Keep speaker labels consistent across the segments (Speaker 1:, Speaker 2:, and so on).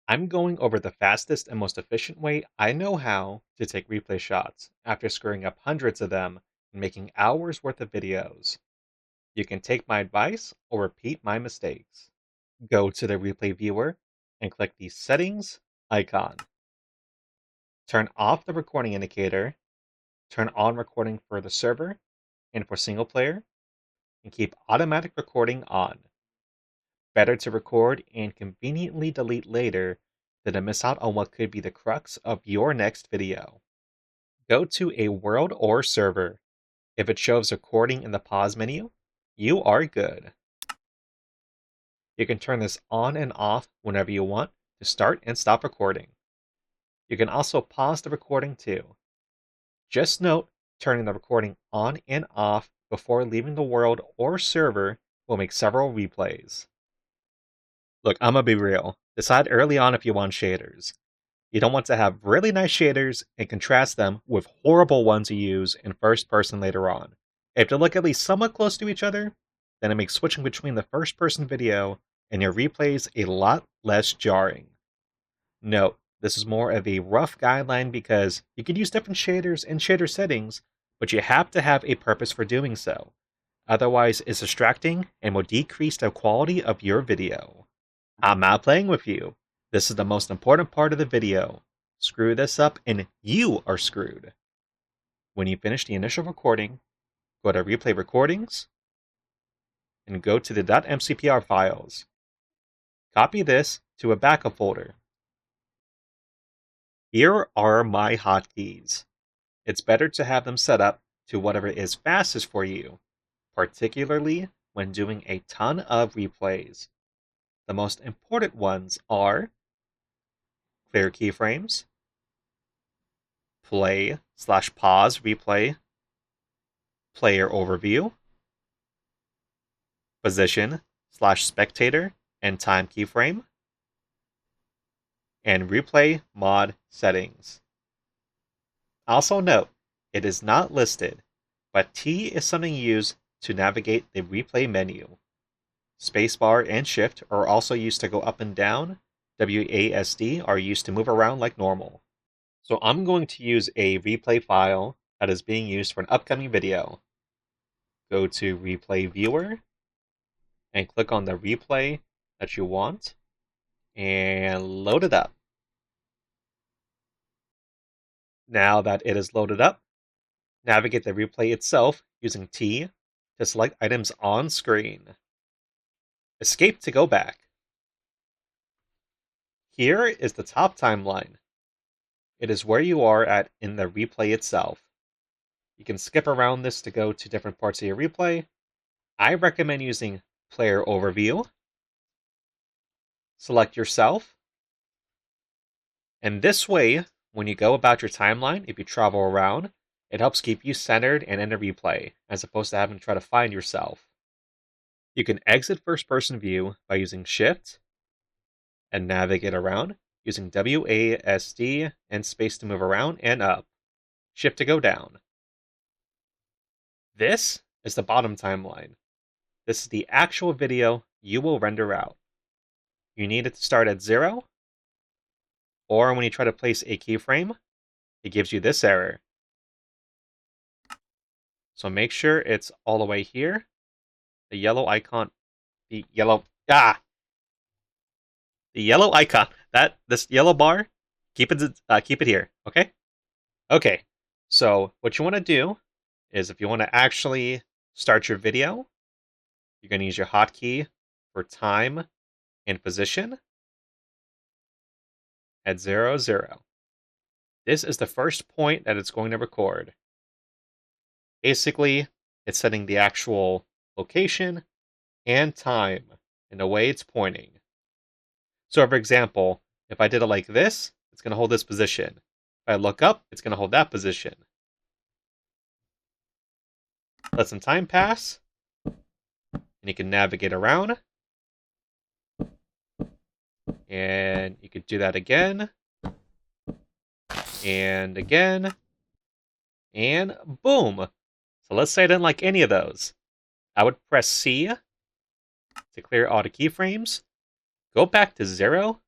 Speaker 1: I'm going over the fastest and most efficient way I know how to take replay shots after screwing up hundreds of them and making hours worth of videos. You can take my advice or repeat my mistakes. Go to the replay viewer and click the settings icon. Turn off the recording indicator, turn on recording for the server and for single player, and keep automatic recording on. Better to record and conveniently delete later than to miss out on what could be the crux of your next video. Go to a world or server. If it shows recording in the pause menu, you are good. You can turn this on and off whenever you want to start and stop recording. You can also pause the recording too. Just note, turning the recording on and off before leaving the world or server will make several replays. Look, I'm gonna be real. Decide early on if you want shaders. You don't want to have really nice shaders and contrast them with horrible ones you use in first person later on. If they look at least somewhat close to each other, then it makes switching between the first person video and your replays a lot less jarring. Note, this is more of a rough guideline because you can use different shaders and shader settings, but you have to have a purpose for doing so. Otherwise, it's distracting and will decrease the quality of your video. I'm not playing with you. This is the most important part of the video. Screw this up and you are screwed. When you finish the initial recording, go to Replay Recordings and go to the .mcpr files. Copy this to a backup folder. Here are my hotkeys. It's better to have them set up to whatever is fastest for you, particularly when doing a ton of replays. The most important ones are clear keyframes, play/pause replay, player overview, position/spectator and time keyframe, and replay mod settings. Also note, it is not listed, but T is something used to navigate the replay menu. Spacebar and Shift are also used to go up and down. WASD are used to move around like normal. So I'm going to use a replay file that is being used for an upcoming video. Go to Replay Viewer and click on the replay that you want and load it up. Now that it is loaded up, navigate the replay itself using T to select items on screen. Escape to go back. Here is the top timeline. It is where you are at in the replay itself. You can skip around this to go to different parts of your replay. I recommend using Player Overview. Select yourself. And this way, when you go about your timeline, if you travel around, it helps keep you centered and in a replay, as opposed to having to try to find yourself. You can exit first person view by using Shift and navigate around using WASD and space to move around and up. Shift to go down. This is the bottom timeline. This is the actual video you will render out. You need it to start at 0, or when you try to place a keyframe, it gives you this error. So make sure it's all the way here. The yellow icon, the yellow icon, this yellow bar, keep it here, okay? Okay, so what you want to do is if you want to actually start your video, you're going to use your hotkey for time and position at 0, 0. This is the first point that it's going to record. Basically, it's setting the actual location and time and the way it's pointing. So for example, if I did it like this, it's going to hold this position. If I look up, it's going to hold that position. Let some time pass, and you can navigate around. And you could do that again, and again, and boom. So let's say I didn't like any of those. I would press C to clear all the keyframes, go back to 0,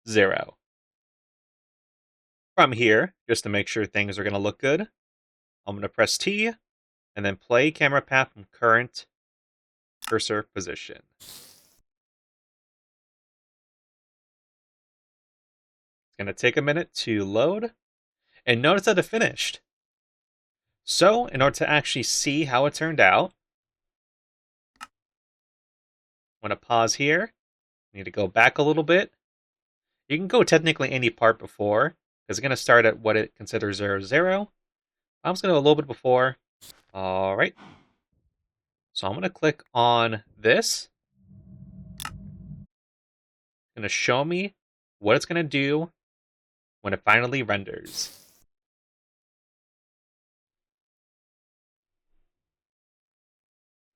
Speaker 1: 0. From here, just to make sure things are going to look good, I'm going to press T and then play camera path from current cursor position. It's going to take a minute to load, and notice that it finished. So, in order to actually see how it turned out, I'm going to pause here. I need to go back a little bit. You can go technically any part before, because it's going to start at what it considers 0, 0. I'm just going to go a little bit before. All right. So I'm going to click on this. It's going to show me what it's going to do when it finally renders.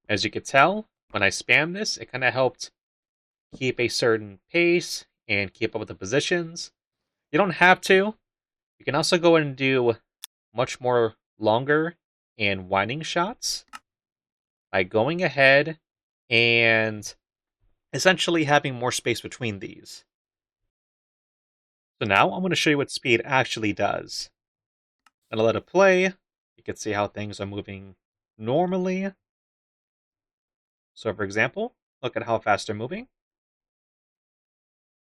Speaker 1: As you can tell, when I spam this, it kind of helped keep a certain pace and keep up with the positions. You don't have to. You can also go in and do much more longer and winding shots by going ahead and essentially having more space between these. So now I'm going to show you what speed actually does. I'm going to let it play. You can see how things are moving normally. So for example, look at how fast they're moving.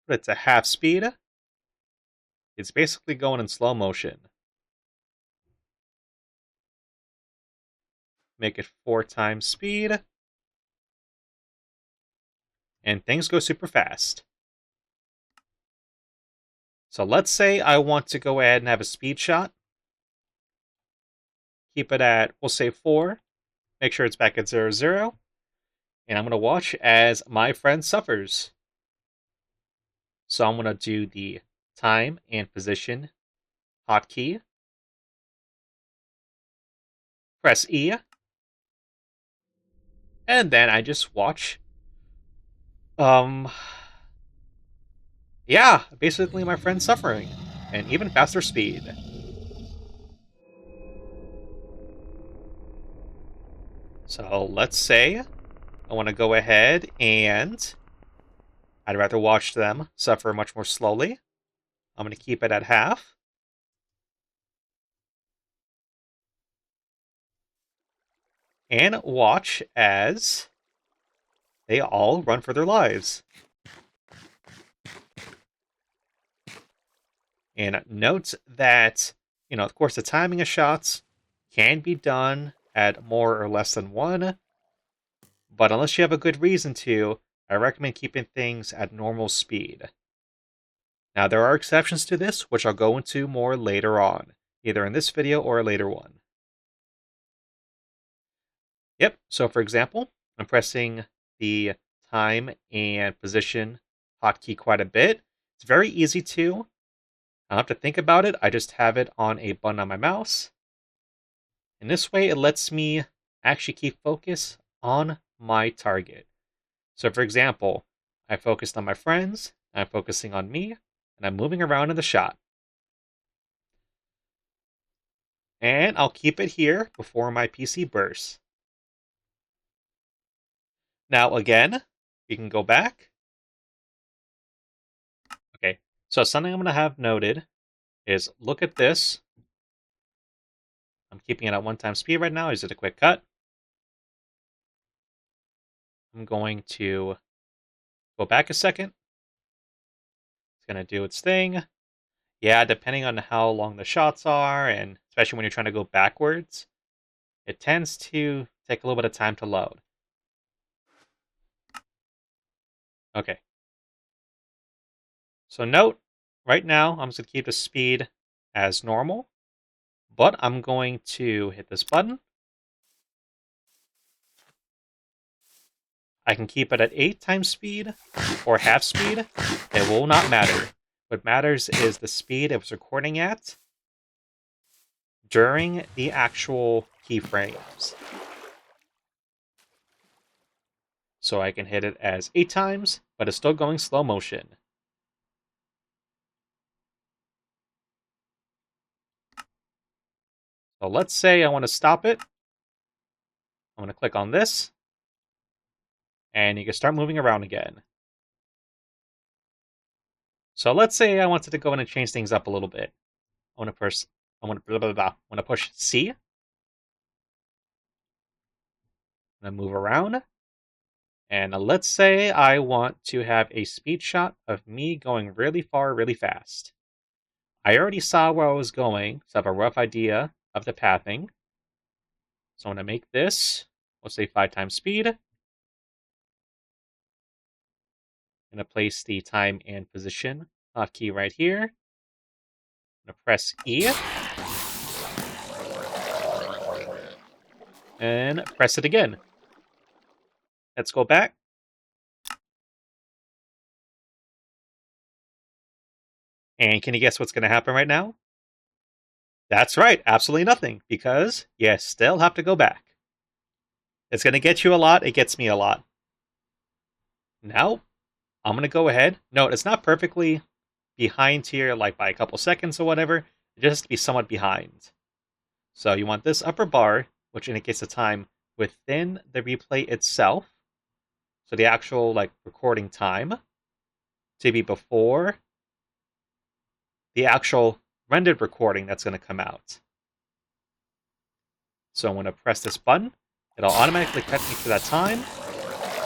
Speaker 1: Put it to half speed. It's basically going in slow motion. Make it 4 times speed. And things go super fast. So let's say I want to go ahead and have a speed shot. Keep it at, we'll say 4. Make sure it's back at 0, 0. And I'm going to watch as my friend suffers. So I'm going to do the time and position hotkey. Press E. And then I just watch. Yeah, basically my friend suffering. And even faster speed. So let's say I want to go ahead and I'd rather watch them suffer much more slowly. I'm going to keep it at half. And watch as they all run for their lives. And note that, of course, the timing of shots can be done at more or less than 1. But unless you have a good reason to, I recommend keeping things at normal speed. Now, there are exceptions to this, which I'll go into more later on, either in this video or a later one. Yep, so for example, I'm pressing the time and position hotkey quite a bit. It's very easy to. I don't have to think about it. I just have it on a button on my mouse. And this way, it lets me actually keep focus on my target. So for example, I focused on my friends, I'm focusing on me, and I'm moving around in the shot. And I'll keep it here before my PC bursts. Now again, you can go back. Okay, so something I'm going to have noted is look at this. I'm keeping it at 1 time speed right now. Is it a quick cut? I'm going to go back a second. It's going to do its thing. Yeah, depending on how long the shots are, and especially when you're trying to go backwards, it tends to take a little bit of time to load. Okay. So note, right now, I'm just going to keep the speed as normal, but I'm going to hit this button. I can keep it at 8 times speed or half speed. It will not matter. What matters is the speed it was recording at during the actual keyframes. So I can hit it as 8 times, but it's still going slow motion. So let's say I want to stop it. I'm going to click on this, and you can start moving around again. So let's say I wanted to go in and change things up a little bit. I want to push. I want to push C. I'm gonna move around, and let's say I want to have a speed shot of me going really far, really fast. I already saw where I was going, so I have a rough idea of the pathing. So I'm gonna make this, let's say 5 times speed. I'm gonna place the time and position hotkey right here. I'm gonna press E and press it again. Let's go back. And can you guess what's going to happen right now? That's right, absolutely nothing, because you still have to go back. It's going to get you a lot, it gets me a lot. Now, I'm going to go ahead. Note, it's not perfectly behind here, like by a couple seconds or whatever. It just has to be somewhat behind. So you want this upper bar, which indicates the time within the replay itself. So the actual recording time to be before the actual rendered recording that's going to come out. So I'm going to press this button. It'll automatically cut me to that time,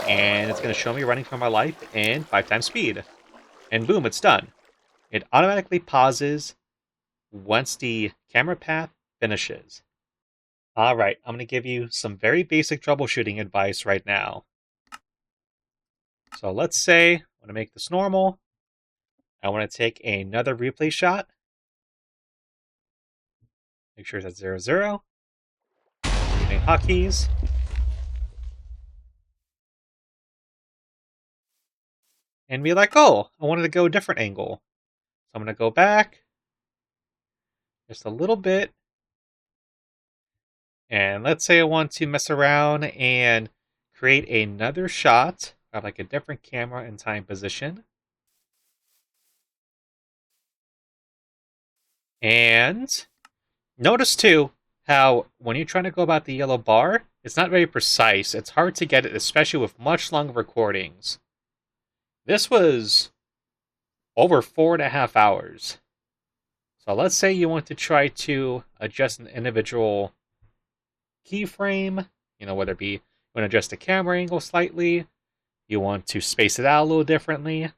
Speaker 1: and it's going to show me running for my life in 5 times speed. And boom, it's done. It automatically pauses once the camera path finishes. Alright, I'm going to give you some very basic troubleshooting advice right now. So let's say I want to make this normal. I want to take another replay shot. Make sure it's at 0, 0. Using hotkeys. And be like, oh, I wanted to go a different angle. So I'm going to go back just a little bit. And let's say I want to mess around and create another shot of a different camera and time position. And notice too how when you're trying to go about the yellow bar, it's not very precise. It's hard to get it, especially with much longer recordings. This was over 4.5 hours. So let's say you want to try to adjust an individual keyframe, whether it be you want to adjust the camera angle slightly, you want to space it out a little differently.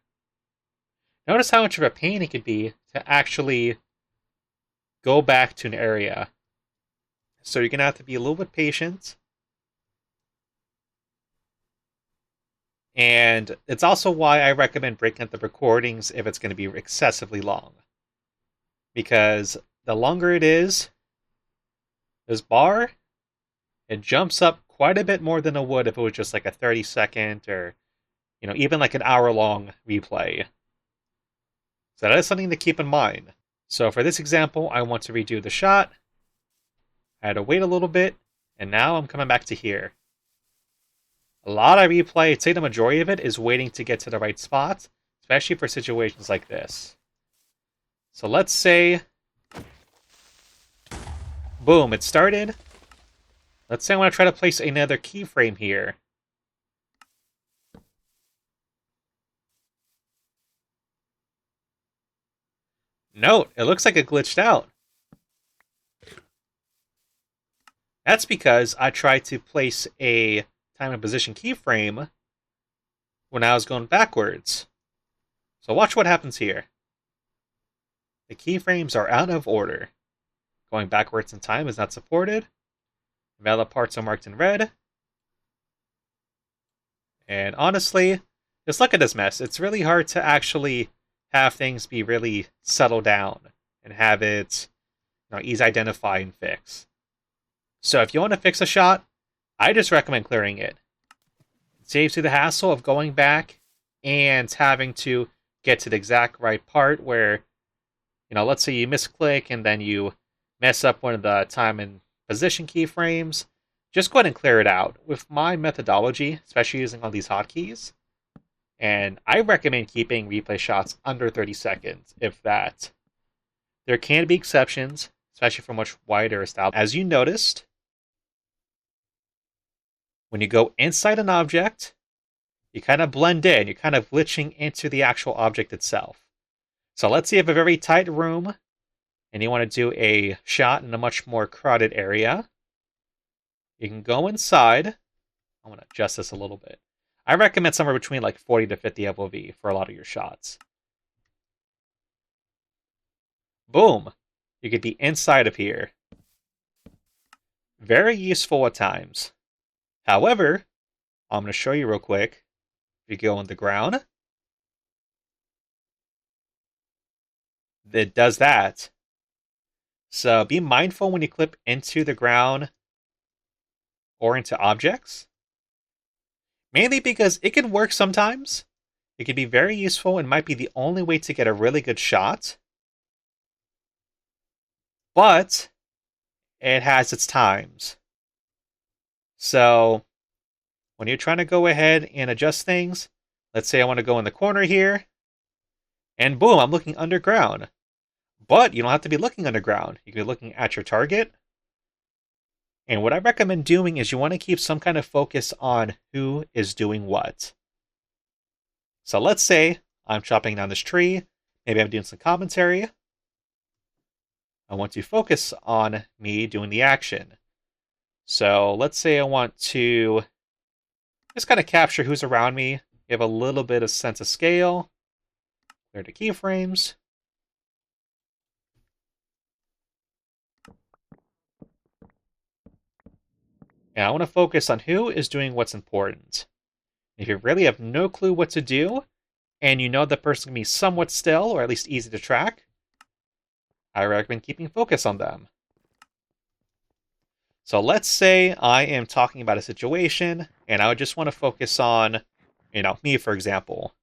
Speaker 1: Notice how much of a pain it could be to actually go back to an area. So you're going to have to be a little bit patient. And it's also why I recommend breaking up the recordings if it's going to be excessively long. Because the longer it is, this bar, it jumps up quite a bit more than it would if it was just a 30-second or, even an hour-long replay. So that is something to keep in mind. So for this example, I want to redo the shot. I had to wait a little bit, and now I'm coming back to here. A lot of replay, I'd say the majority of it, is waiting to get to the right spot, especially for situations like this. So let's say, boom, it started. Let's say I want to try to place another keyframe here. Note, it looks like it glitched out. That's because I tried to place a time and position keyframe when I was going backwards. So watch what happens here. The keyframes are out of order. Going backwards in time is not supported. Valid parts are marked in red. And honestly, just look at this mess. It's really hard to actually have things be really settled down and have it easy identify and fix. So if you want to fix a shot, I just recommend clearing it. It saves you the hassle of going back and having to get to the exact right part where, let's say you misclick and then you mess up one of the time and position keyframes. Just go ahead and clear it out. With my methodology, especially using all these hotkeys, and I recommend keeping replay shots under 30 seconds, if that. There can be exceptions, especially for much wider establishments. As you noticed, when you go inside an object, you kind of blend in. You're kind of glitching into the actual object itself. So let's say you have a very tight room and you want to do a shot in a much more crowded area. You can go inside. I want to adjust this a little bit. I recommend somewhere between like 40 to 50 FOV for a lot of your shots. Boom! You could be inside of here. Very useful at times. However, I'm going to show you real quick. If you go on the ground, it does that. So be mindful when you clip into the ground or into objects. Mainly because it can work sometimes. It can be very useful and might be the only way to get a really good shot. But it has its times. So when you're trying to go ahead and adjust things, let's say I want to go in the corner here, and boom, I'm looking underground. But you don't have to be looking underground. You can be looking at your target. And what I recommend doing is you want to keep some kind of focus on who is doing what. So let's say I'm chopping down this tree. Maybe I'm doing some commentary. I want to focus on me doing the action. So let's say I want to just kind of capture who's around me. Give a little bit of sense of scale. Clear the keyframes. And I want to focus on who is doing what's important. If you really have no clue what to do, and you know the person can be somewhat still, or at least easy to track, I recommend keeping focus on them. So let's say I am talking about a situation, and I would just want to focus on, me, for example.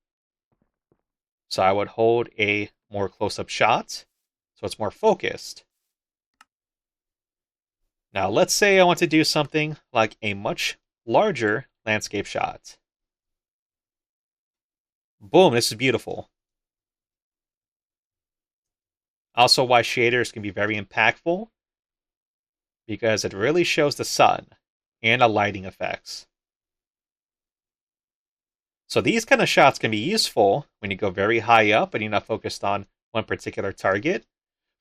Speaker 1: So I would hold a more close-up shot, so it's more focused. Now let's say I want to do something like a much larger landscape shot. Boom, this is beautiful. Also, why shaders can be very impactful, because it really shows the sun and the lighting effects. So these kind of shots can be useful when you go very high up and you're not focused on one particular target.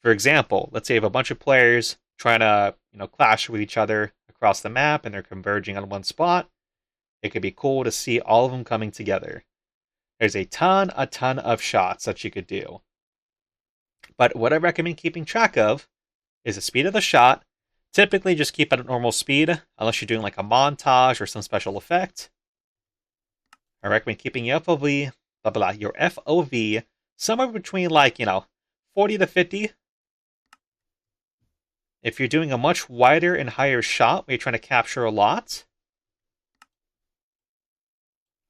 Speaker 1: For example, let's say you have a bunch of players trying to, clash with each other across the map and they're converging on one spot. It could be cool to see all of them coming together. There's a ton of shots that you could do. But what I recommend keeping track of is the speed of the shot. Typically just keep it at normal speed, unless you're doing like a montage or some special effect. I recommend keeping your FOV, your FOV somewhere between 40 to 50. If you're doing a much wider and higher shot where you're trying to capture a lot,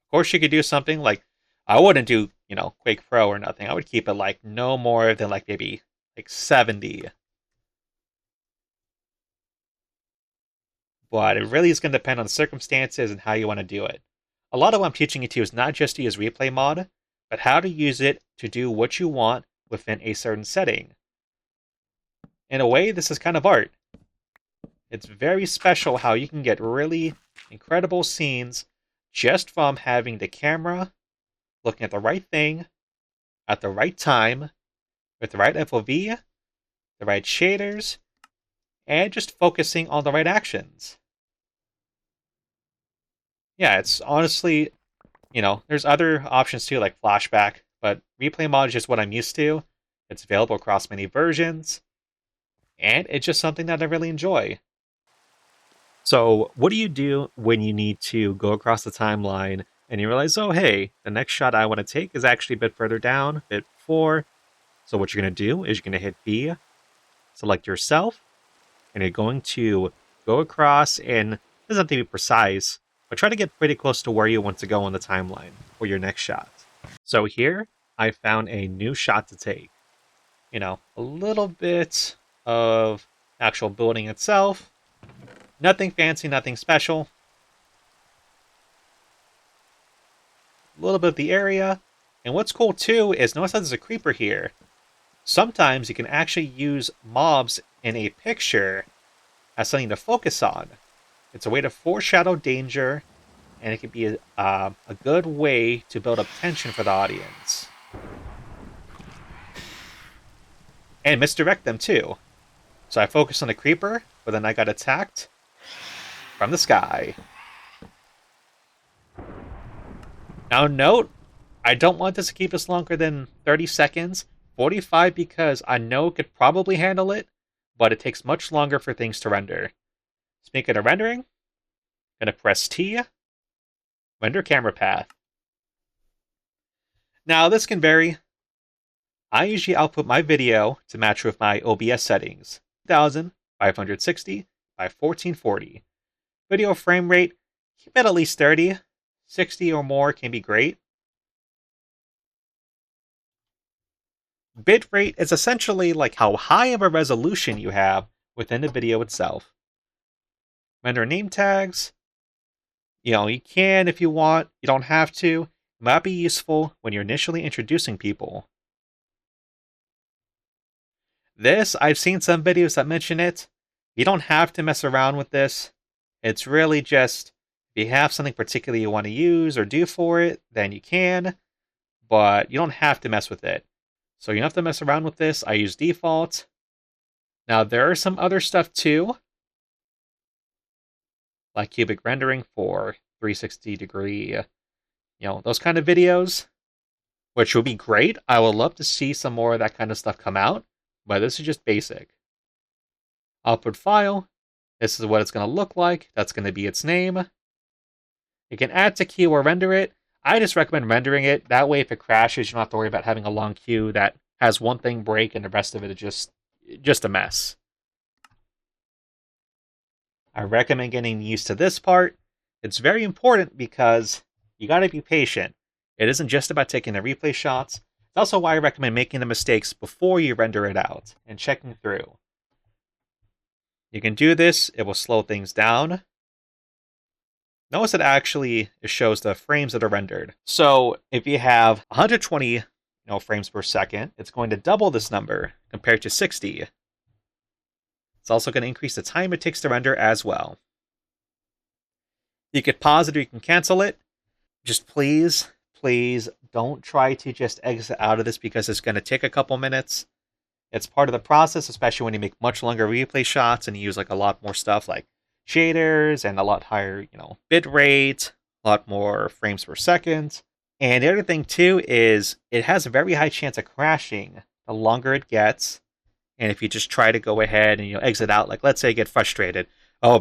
Speaker 1: of course you could do something like, I wouldn't do, Quake Pro or nothing. I would keep it like no more than maybe 70. But it really is going to depend on the circumstances and how you want to do it. A lot of what I'm teaching you to is not just to use replay mod, but how to use it to do what you want within a certain setting. In a way, this is kind of art. It's very special how you can get really incredible scenes just from having the camera looking at the right thing at the right time with the right FOV, the right shaders, and just focusing on the right actions. Yeah, it's honestly, there's other options too, like flashback, but replay mod is just what I'm used to. It's available across many versions, and it's just something that I really enjoy. So, what do you do when you need to go across the timeline and you realize, oh, hey, the next shot I want to take is actually a bit further down, a bit before. So, what you're going to do is you're going to hit B, select yourself, and you're going to go across, and it doesn't have to be precise, but try to get pretty close to where you want to go on the timeline for your next shot. So here, I found a new shot to take. A little bit of actual building itself. Nothing fancy, nothing special. A little bit of the area. And what's cool too is notice that there's a creeper here. Sometimes you can actually use mobs in a picture as something to focus on. It's a way to foreshadow danger, and it can be a good way to build up tension for the audience. and misdirect them too. So I focused on the creeper, but then I got attacked from the sky. Now note, I don't want this to keep us longer than 30 seconds. 45 because I know it could probably handle it, but it takes much longer for things to render. Speaking of rendering, I'm going to press T, render camera path. Now this can vary. I usually output my video to match with my OBS settings, 1560 by 1440. Video frame rate, keep it at least 30. 60 or more can be great. Bitrate is essentially like how high of a resolution you have within the video itself. Render name tags. You can if you want, you don't have to. It might be useful when you're initially introducing people. This, I've seen some videos that mention it. You don't have to mess around with this. It's really just, if you have something particular you want to use or do for it, then you can, but you don't have to mess with it. So you don't have to mess around with this. I use default. Now there are some other stuff too, like cubic rendering for 360 degree, those kind of videos, which would be great. I would love to see some more of that kind of stuff come out, but this is just basic. Output file. This is what it's going to look like. That's going to be its name. You can add to queue or render it. I just recommend rendering it. That way, if it crashes, you don't have to worry about having a long queue that has one thing break and the rest of it is just a mess. I recommend getting used to this part. It's very important because you got to be patient. It isn't just about taking the replay shots. It's also why I recommend making the mistakes before you render it out and checking through. You can do this. It will slow things down. Notice it shows the frames that are rendered. So if you have 120 frames per second, it's going to double this number compared to 60. It's also going to increase the time it takes to render as well. You could pause it or you can cancel it. Just please don't try to just exit out of this because it's going to take a couple minutes. It's part of the process, especially when you make much longer replay shots and you use a lot more stuff like shaders and a lot higher, bit rate, a lot more frames per second. And the other thing too is it has a very high chance of crashing the longer it gets. And if you just try to go ahead and exit out, like let's say you get frustrated,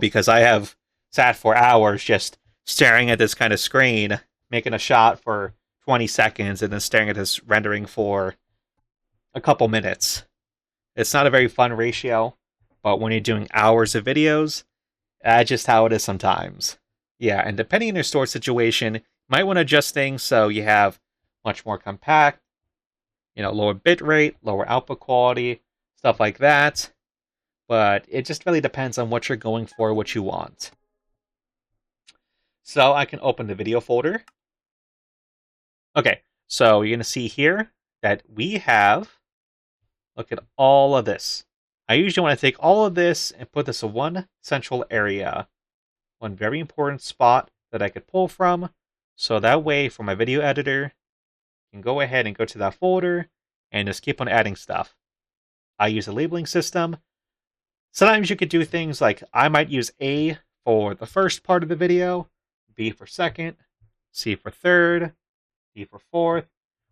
Speaker 1: because I have sat for hours just staring at this kind of screen, making a shot for 20 seconds and then staring at this rendering for a couple minutes. It's not a very fun ratio, but when you're doing hours of videos, that's just how it is sometimes. Yeah, and depending on your store situation, you might want to adjust things so you have much more compact, lower bit rate, lower output quality, stuff like that. But it just really depends on what you're going for, what you want. So I can open the video folder. Okay, so you're going to see here that we have, look at all of this. I usually want to take all of this and put this in one central area, one very important spot that I could pull from. So that way, for my video editor, I can go ahead and go to that folder and just keep on adding stuff. I use a labeling system. Sometimes you could do things like I might use A for the first part of the video, B for second, C for third, D for fourth,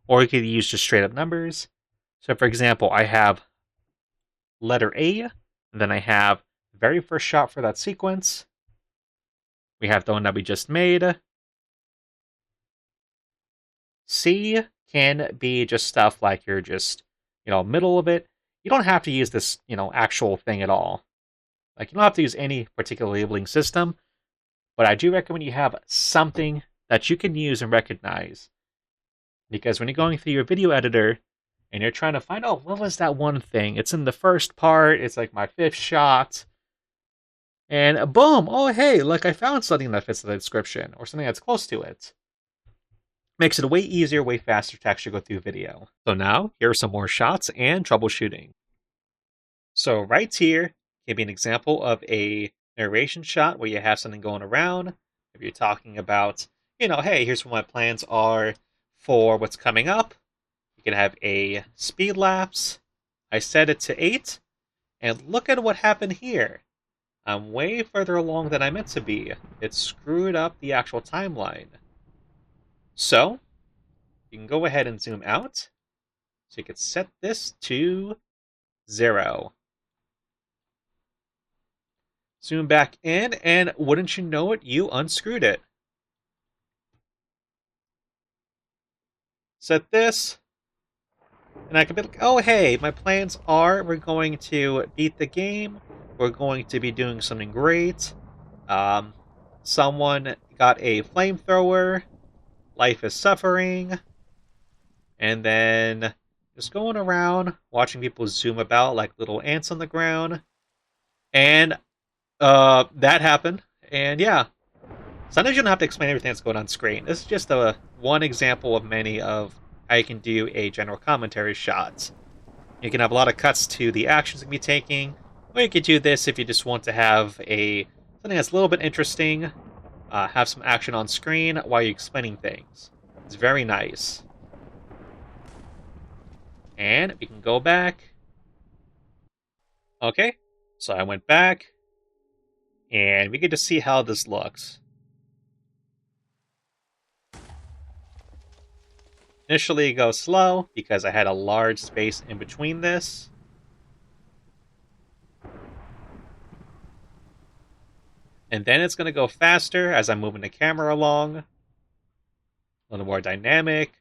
Speaker 1: or you could use just straight up numbers. So for example, I have letter A, and then I have the very first shot for that sequence. We have the one that we just made. C can be just stuff like you're just, middle of it. You don't have to use this, actual thing at all. Like, you don't have to use any particular labeling system, but I do recommend you have something that you can use and recognize. Because when you're going through your video editor and you're trying to find, what was that one thing? It's in the first part. It's like my fifth shot. And boom, hey, I found something that fits the description or something that's close to it. Makes it way easier, way faster to actually go through video. So now, here are some more shots and troubleshooting. So right here can be an example of a narration shot where you have something going around. If you're talking about, hey, here's what my plans are for what's coming up. You can have a speed lapse. I set it to 8, and look at what happened here. I'm way further along than I meant to be. It screwed up the actual timeline. So, you can go ahead and zoom out. So you could set this to 0. Zoom back in, and wouldn't you know it, you unscrewed it. Set this, and I can be like, oh hey, my plans are we're going to beat the game. We're going to be doing something great. Um, Someone got a flamethrower. Life is suffering. And then just going around, watching people zoom about like little ants on the ground. And that happened. And yeah, sometimes you don't have to explain everything that's going on screen. This is just one example of many of how you can do a general commentary shot. You can have a lot of cuts to the actions you can be taking, or you could do this if you just want to have something that's a little bit interesting, have some action on screen while you're explaining things. It's very nice. And we can go back. Okay, so I went back, and we get to see how this looks. Initially, it goes slow because I had a large space in between this. And then it's going to go faster as I'm moving the camera along. A little more dynamic.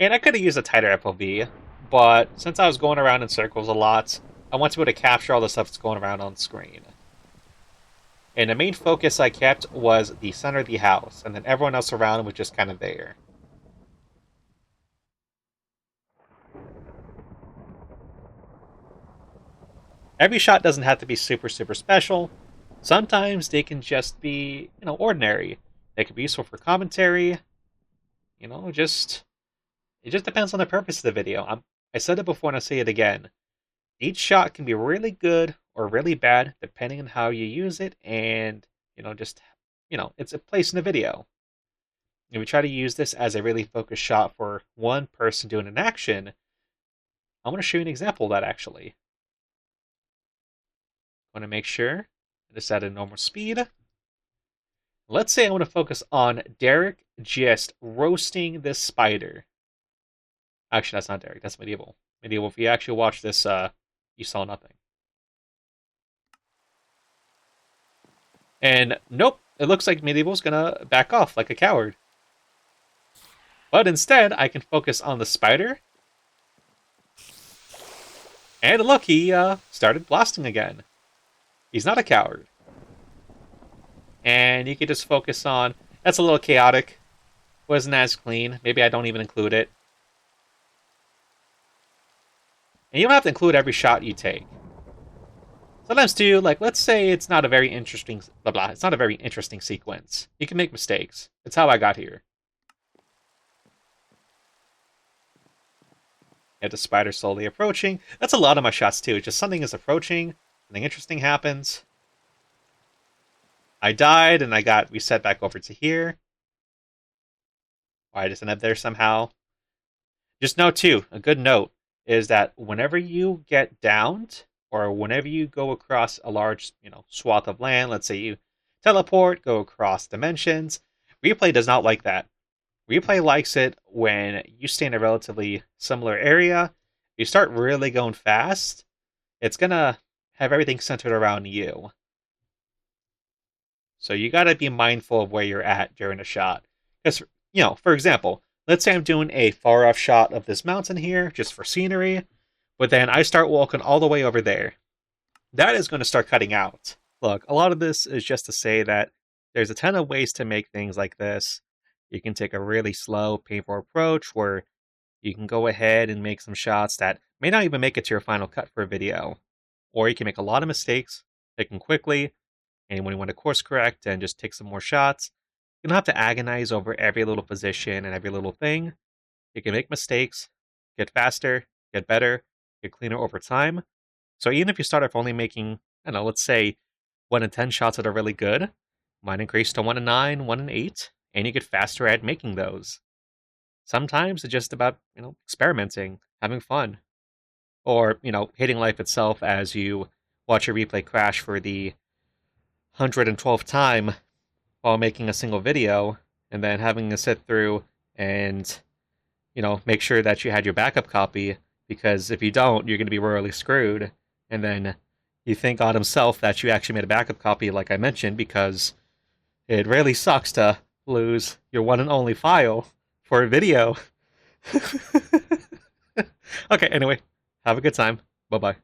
Speaker 1: And I could have used a tighter FOV, but since I was going around in circles a lot, I want to be able to capture all the stuff that's going around on screen. And the main focus I kept was the center of the house, and then everyone else around was just kind of there. Every shot doesn't have to be super, super special. Sometimes they can just be, ordinary. They could be useful for commentary. Just it just depends on the purpose of the video. I said it before and I'll say it again. Each shot can be really good or really bad depending on how you use it and, it's a place in the video. If we try to use this as a really focused shot for one person doing an action, I'm going to show you an example of that actually. I want to make sure this at a normal speed. Let's say I want to focus on Derek just roasting this spider. Actually, that's not Derek. That's Medieval. Medieval, if you actually watch this, you saw nothing. And nope, it looks like Medieval's gonna back off like a coward. But instead, I can focus on the spider. And look, he started blasting again. He's not a coward. And you can just focus on... That's a little chaotic. Wasn't as clean. Maybe I don't even include it. And you don't have to include every shot you take. Sometimes too, like let's say it's not a very interesting blah blah. It's not a very interesting sequence. You can make mistakes. It's how I got here. You have the spider slowly approaching. That's a lot of my shots too. Just something is approaching, something interesting happens. I died and I got reset back over to here. Why I just ended up there somehow. Just note too, a good note is that whenever you get downed, or whenever you go across a large, swath of land, let's say you teleport, go across dimensions, Replay does not like that. Replay likes it when you stay in a relatively similar area. If you start really going fast, it's gonna have everything centered around you. So you gotta be mindful of where you're at during a shot. Because, for example, let's say I'm doing a far off shot of this mountain here, just for scenery, but then I start walking all the way over there. That is going to start cutting out. Look, a lot of this is just to say that there's a ton of ways to make things like this. You can take a really slow, painful approach where you can go ahead and make some shots that may not even make it to your final cut for a video. Or you can make a lot of mistakes, make them quickly, and when you want to course correct and just take some more shots, you don't have to agonize over every little position and every little thing. You can make mistakes, get faster, get better, get cleaner over time. So even if you start off only making, let's say 1 in 10 shots that are really good, might increase to 1 in 9, 1 in 8, and you get faster at making those. Sometimes it's just about, experimenting, having fun, or, hating life itself as you watch your replay crash for the 112th time while making a single video, and then having to sit through and, make sure that you had your backup copy, because if you don't, you're going to be royally screwed. And then you thank God himself that you actually made a backup copy, like I mentioned, because it really sucks to lose your one and only file for a video. Okay, anyway, have a good time. Bye bye.